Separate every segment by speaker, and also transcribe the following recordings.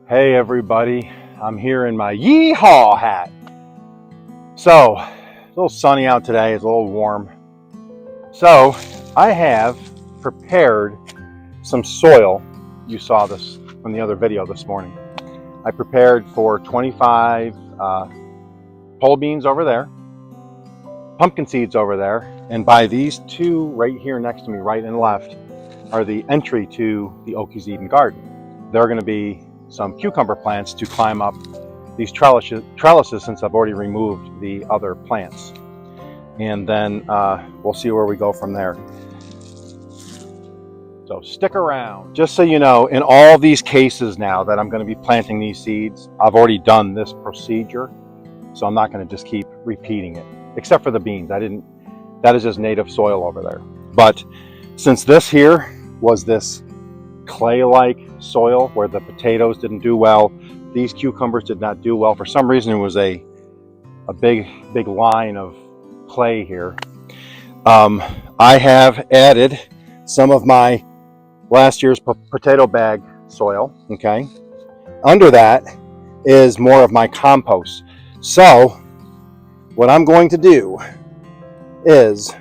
Speaker 1: Hey everybody, I'm here in my yeehaw hat. So, it's a little sunny out today, it's a little warm. So, I have prepared some soil. You saw this from the other video this morning. I prepared for 25 pole beans over there, pumpkin seeds over there, and by these two right here next to me, right and left, are the entry to the Okies Eden garden. They're going to be some cucumber plants to climb up these trellises since I've already removed the other plants. And then we'll see where we go from there. So stick around. Just so you know, in all these cases now that I'm going to be planting these seeds, I've already done this procedure. So I'm not going to just keep repeating it, except for the beans. That is just native soil over there. But since this here was this clay-like soil where the potatoes didn't do well, these cucumbers did not do well. For some reason, it was a big line of clay here. I have added some of my last year's potato bag soil. Okay, under that is more of my compost. So what I'm going to do is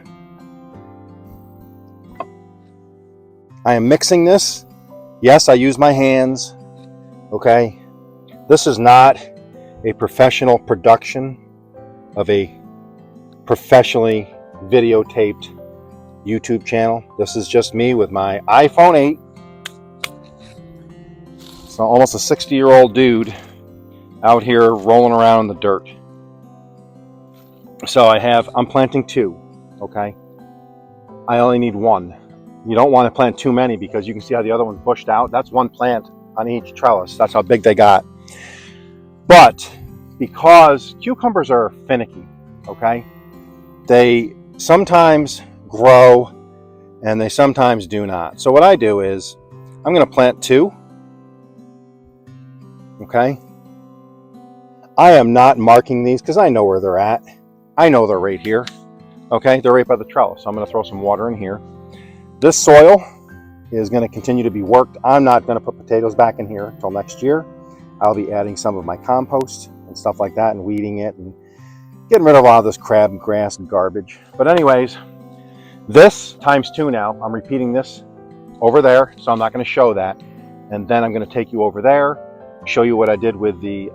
Speaker 1: I am mixing this. Yes, I use my hands, okay? This is not a professional production of a professionally videotaped YouTube channel. This is just me with my iPhone 8. So almost a 60-year-old dude out here rolling around in the dirt. So I'm planting 2, okay? I only need 1. You don't want to plant too many because you can see how the other one's bushed out. That's 1 plant on each trellis. That's how big they got. But because cucumbers are finicky, okay, they sometimes grow and they sometimes do not. So what I do is I'm going to plant 2, okay? I am not marking these because I know where they're at. I know they're right here, okay? They're right by the trellis. So I'm going to throw some water in here. This soil is going to continue to be worked. I'm not going to put potatoes back in here until next year. I'll be adding some of my compost and stuff like that and weeding it and getting rid of all this crabgrass and garbage. But anyways, this times 2 now. I'm repeating this over there, so I'm not going to show that. And then I'm going to take you over there, show you what I did with the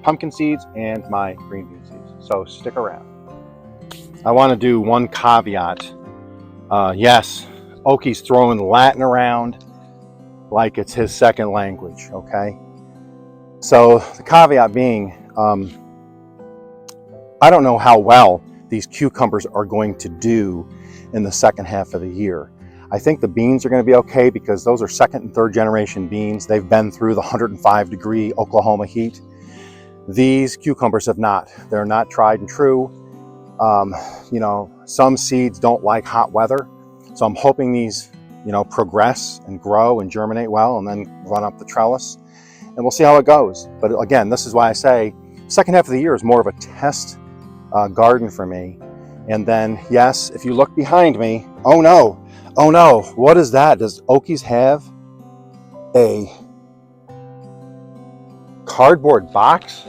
Speaker 1: pumpkin seeds and my green bean seeds. So stick around. I want to do one caveat. Yes, Okies throwing Latin around like it's his second language, okay? So the caveat being, I don't know how well these cucumbers are going to do in the second half of the year. I think the beans are going to be okay because those are 2nd and 3rd generation beans. They've been through the 105-degree Oklahoma heat. These cucumbers have not. They're not tried and true. You know, some seeds don't like hot weather. So I'm hoping these, you know, progress and grow and germinate well and then run up the trellis. And we'll see how it goes. But again, this is why I say second half of the year is more of a test garden for me. And then, yes, if you look behind me, oh no, what is that? Does Okies have a cardboard box?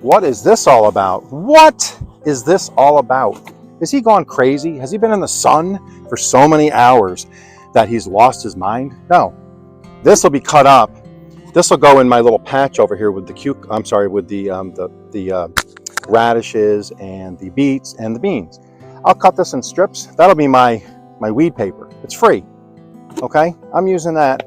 Speaker 1: What is this all about? What is this all about? Has he gone crazy? Has he been in the sun for so many hours that he's lost his mind? No. This will be cut up. This will go in my little patch over here with the radishes and the beets and the beans. I'll cut this in strips. That'll be my weed paper. It's free. Okay? I'm using that.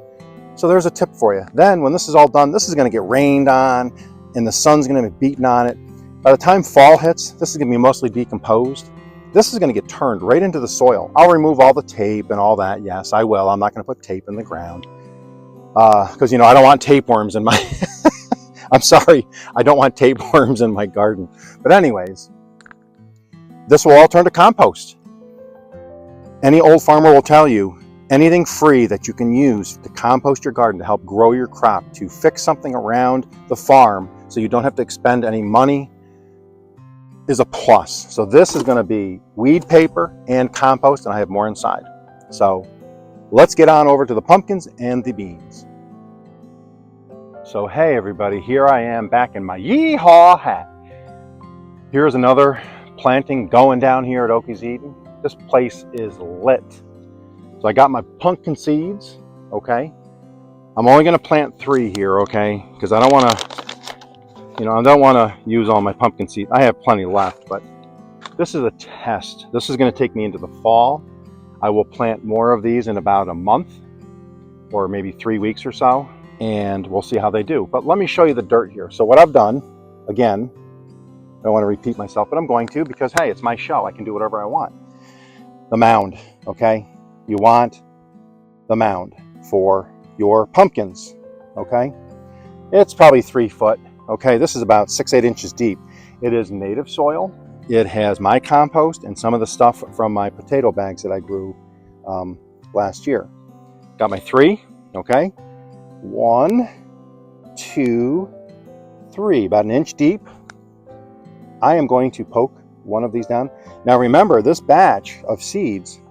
Speaker 1: So there's a tip for you. Then when this is all done, this is going to get rained on and the sun's going to be beating on it. By the time fall hits, this is going to be mostly decomposed. This is going to get turned right into the soil. I'll remove all the tape and all that. Yes, I will. I'm not going to put tape in the ground because, you know, I don't want tapeworms in my... I'm sorry, I don't want tapeworms in my garden. But anyways, this will all turn to compost. Any old farmer will tell you, anything free that you can use to compost your garden to help grow your crop, to fix something around the farm so you don't have to expend any money, is a plus. So this is going to be weed paper and compost, and I have more inside. So let's get on over to the pumpkins and the beans. So hey everybody, here I am back in my yeehaw hat. Here's another planting going down here at Okies Eden. This place is lit. So I got my pumpkin seeds, okay? I'm only gonna plant 3 here, okay? Because I don't wanna use all my pumpkin seeds. I have plenty left, but this is a test. This is gonna take me into the fall. I will plant more of these in about a month or maybe 3 weeks or so, and we'll see how they do. But let me show you the dirt here. So what I've done, again, I don't want to repeat myself, but I'm going to because, hey, it's my show. I can do whatever I want. The mound, okay? You want the mound for your pumpkins, okay? It's probably 3 foot, okay? This is about 6-8 inches deep. It is native soil. It has my compost and some of the stuff from my potato bags that I grew last year. Got my 3, okay? 1, 2, 3, about 1 inch deep. I am going to poke one of these down. Now remember, this batch of seeds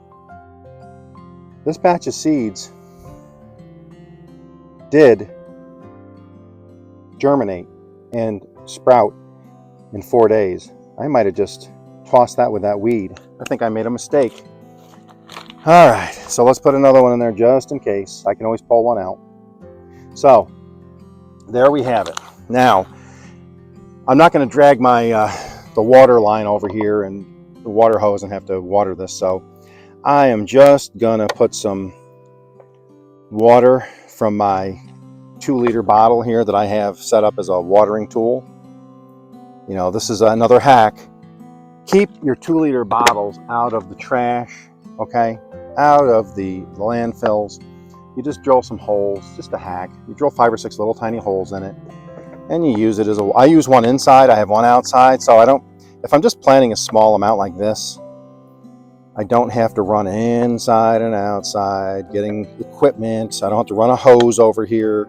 Speaker 1: did germinate and sprout in 4 days. I might have just tossed that with that weed. I think I made a mistake. All right, so let's put another one in there just in case. I can always pull one out. So there we have it. Now, I'm not going to drag my the water line over here and the water hose and have to water this. So I am just going to put some water from my 2-liter bottle here that I have set up as a watering tool. You know, this is another hack. Keep your 2-liter bottles out of the trash, okay? Out of the landfills. You just drill some holes, just a hack. You drill 5 or 6 little tiny holes in it, and you use it as I use one inside, I have one outside, so if I'm just planting a small amount like this, I don't have to run inside and outside, getting equipment. I don't have to run a hose over here.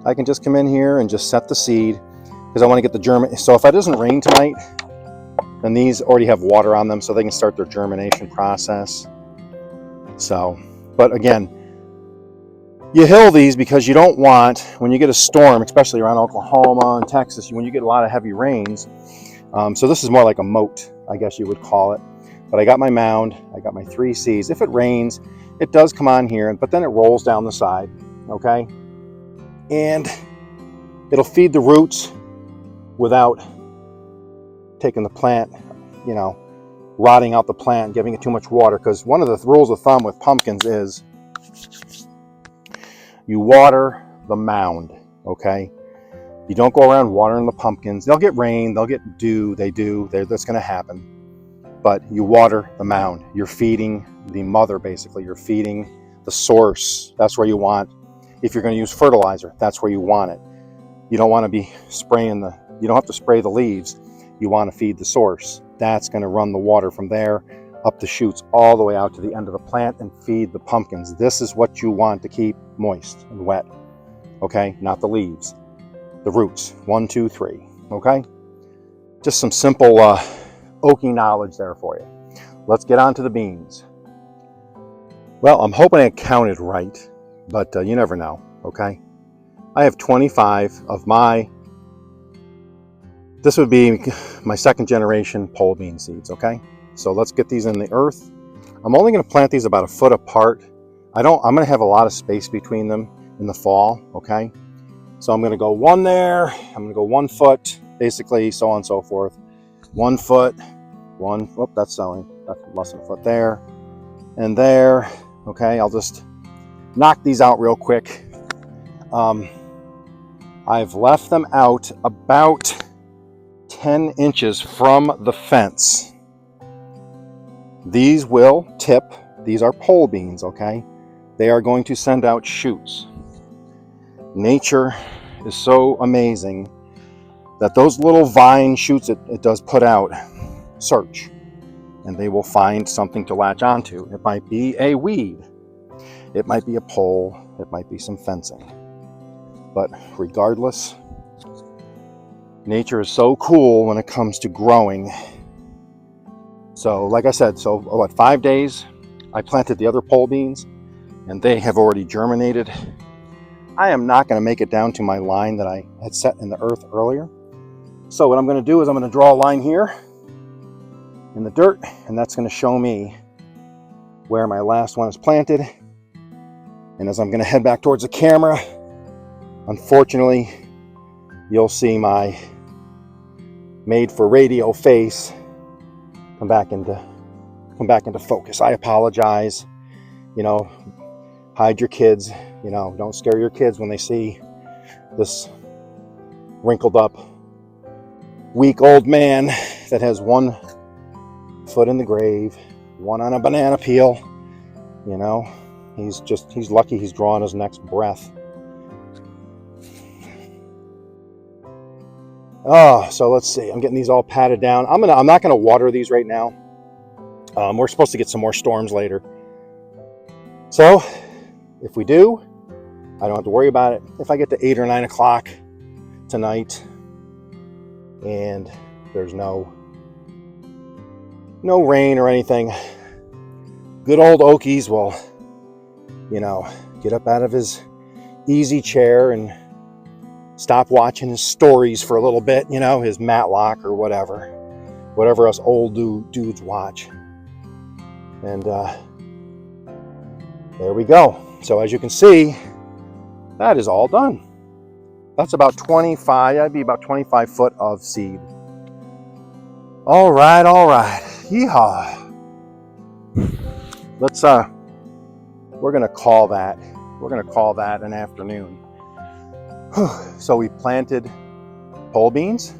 Speaker 1: I can just come in here and just set the seed, because I want to get the germination. So if it doesn't rain tonight, then these already have water on them, so they can start their germination process. So, but again, you hill these because you don't want, when you get a storm, especially around Oklahoma and Texas, when you get a lot of heavy rains. So this is more like a moat, I guess you would call it. But I got my mound, I got my 3 seeds. If it rains, it does come on here, but then it rolls down the side, okay? And it'll feed the roots without taking the plant, you know, rotting out the plant, giving it too much water. Because one of the rules of thumb with pumpkins is you water the mound, okay? You don't go around watering the pumpkins. They'll get rain, they'll get dew, that's going to happen. But you water the mound. You're feeding the mother, basically. You're feeding the source. That's where you want. If you're going to use fertilizer, that's where you want it. You don't want to be spraying you don't have to spray the leaves. You want to feed the source. That's going to run the water from there up the shoots all the way out to the end of the plant and feed the pumpkins. This is what you want to keep moist and wet, okay? Not the leaves, the roots. 1, 2, 3, okay? Just some simple Okie knowledge there for you. Let's get on to the beans. Well, I'm hoping I counted right, but you never know, okay? I have 25 of this would be my 2nd generation pole bean seeds, okay? So let's get these in the earth. I'm only going to plant these about 1 foot apart. I'm going to have a lot of space between them in the fall, okay? So I'm going to go 1 there. I'm going to go 1 foot, basically, so on and so forth. 1 foot, 1, whoop, that's less than 1 foot there, and there, okay? I'll just knock these out real quick. I've left them out about 10 inches from the fence. These will tip. These are pole beans, okay? They are going to send out shoots. Nature is so amazing that those little vine shoots it does put out search, and they will find something to latch onto. It might be a weed, it might be a pole, it might be some fencing. But regardless, nature is so cool when it comes to growing. So like I said, 5 days I planted the other pole beans, and they have already germinated. I am not going to make it down to my line that I had set in the earth earlier. So what I'm going to do is I'm going to draw a line here in the dirt, and that's going to show me where my last one is planted. And as I'm going to head back towards the camera, unfortunately, you'll see my made for radio face come back into focus. I apologize. You know, hide your kids. You know, don't scare your kids when they see this wrinkled up, weak old man that has one foot in the grave, one on a banana peel. You know, he's lucky he's drawing his next breath. Oh, so let's see. I'm getting these all patted down. I'm not gonna water these right now. We're supposed to get some more storms later. So if we do, I don't have to worry about it. If I get to 8 or 9 o'clock tonight and there's no rain or anything, good old Okies will, you know, get up out of his easy chair and stop watching his stories for a little bit, you know, his Matlock or whatever us old dudes watch. And there we go. So as you can see, that is all done. That's about 25, that'd be about 25 foot of seed. All right. Yeehaw. Let's, we're gonna call that an afternoon. So we planted pole beans.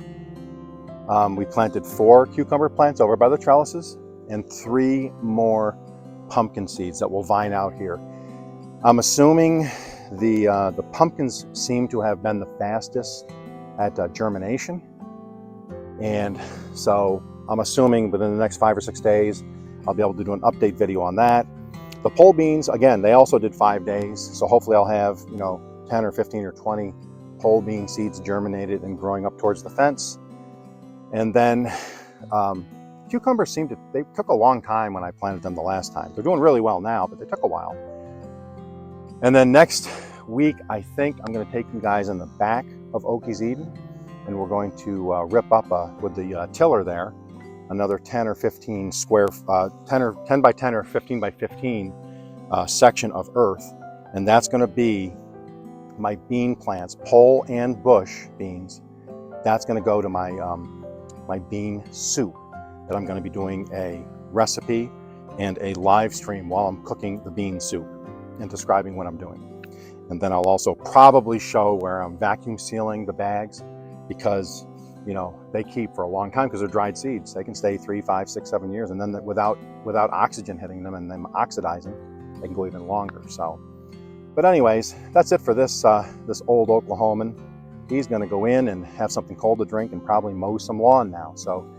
Speaker 1: We planted 4 cucumber plants over by the trellises and 3 more pumpkin seeds that will vine out here. I'm assuming the pumpkins seem to have been the fastest at germination. And so I'm assuming within the next 5 or 6 days, I'll be able to do an update video on that. The pole beans, again, they also did 5 days. So hopefully I'll have, 10 or 15 or 20 pole bean seeds germinated and growing up towards the fence. And then cucumbers they took a long time when I planted them the last time. They're doing really well now, but they took a while. And then next week, I think I'm going to take you guys in the back of Okies Eden, and we're going to rip up with the tiller there another 10 or 15 square, 10 by 10 or 15 by 15 section of earth, and that's going to be my bean plants, pole and bush beans. That's going to go to my my bean soup that I'm going to be doing a recipe and a live stream while I'm cooking the bean soup and describing what I'm doing. And then I'll also probably show where I'm vacuum sealing the bags, because they keep for a long time because they're dried seeds. They can stay 3, 5, 6, 7 years, and then without oxygen hitting them and them oxidizing, they can go even longer. So, but anyways, that's it for this this old Oklahoman. He's going to go in and have something cold to drink and probably mow some lawn now. So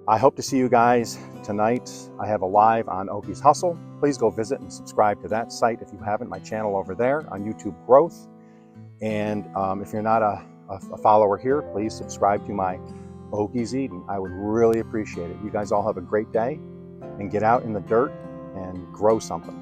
Speaker 1: I hope to see you guys tonight. I have a live on Okies Hustle. Please go visit and subscribe to that site if you haven't. My channel over there on YouTube Growth. And if you're not a follower here, please subscribe to my Okies Eden. I would really appreciate it. You guys all have a great day and get out in the dirt and grow something.